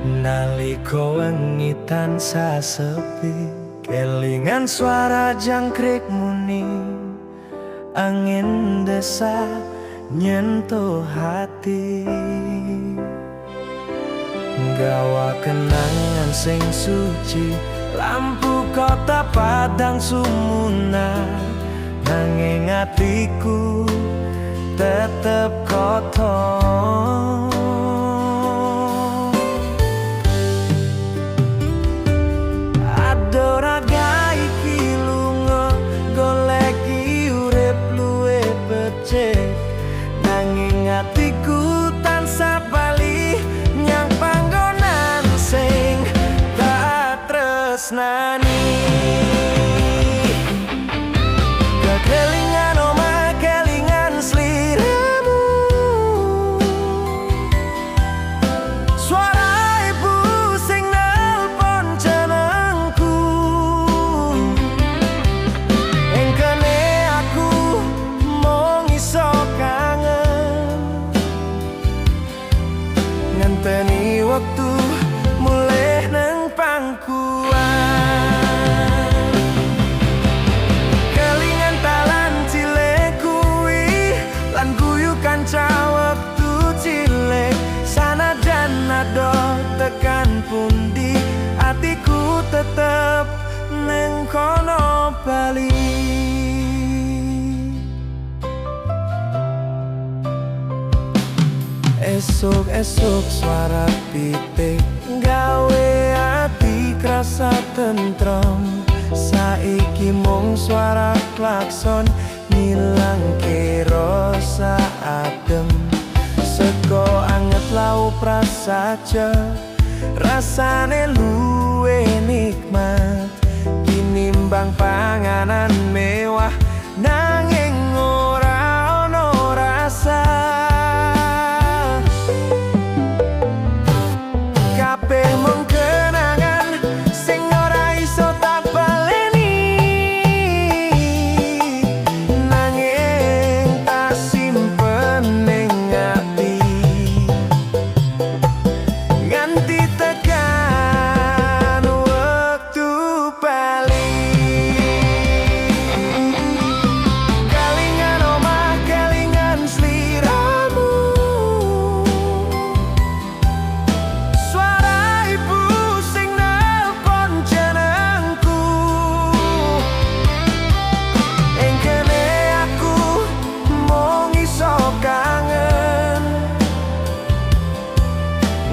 Nalika wengi tansah sepi, kelingan suara jangkrik muni, angin desa nyentuh hati, gawa kenangan sing suci. Lampu kota padang sumuna, nanging atiku tetep kotor. Adoraga iki lunga goleki urip luwe becik, nanging atiku tansah bali nyang panggonan sing tak tresnani. Kelingan omah, kelingan sliramu, suara ibu sing nelpon jenengku. Engkene aku mung iso kangen, ngenteni wektu mulih nang pangkuan. Kelingan talan cilik kuwi lan guyu kanca wektu cilik. Sanajan ado tekan pundi, atiku tetep neng kono bali. Esuk-esuk suara pitik gawe ati krasa tentrem. Saiki mung suara klakson ngilangke rasa adem. Sego anget lau prasaja, rasane luwe nikmat tinimbang panganan mewah, nanging ora ono rasa. Kabeh mung kenangan sing ora iso tak baleni, nanging tak simpen ning ati nganti tekan wektu bali. Kelingan omah, kelingan sliramu, suara ibu sing nelpon jenengku. Engkene aku mung iso kangen,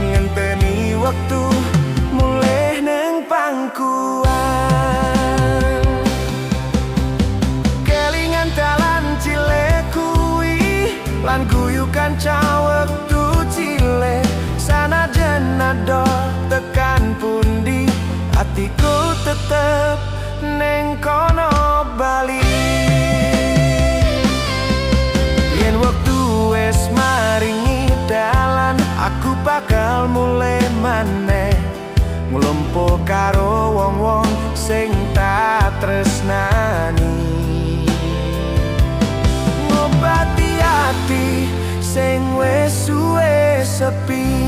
ngenteni wektu mulih neng pangkuan. Kelingan dalan cilik kuwi lan guyu kanca wektu cilik. Sanajan ado tekan pundi, atiku tetep neng kono bali. Yen wektu wis maringi dalan, aku bakal mulih maneh nglumpuh karo wong-wong sing tak tresnani, ngobati ati sing wis suwe sepi.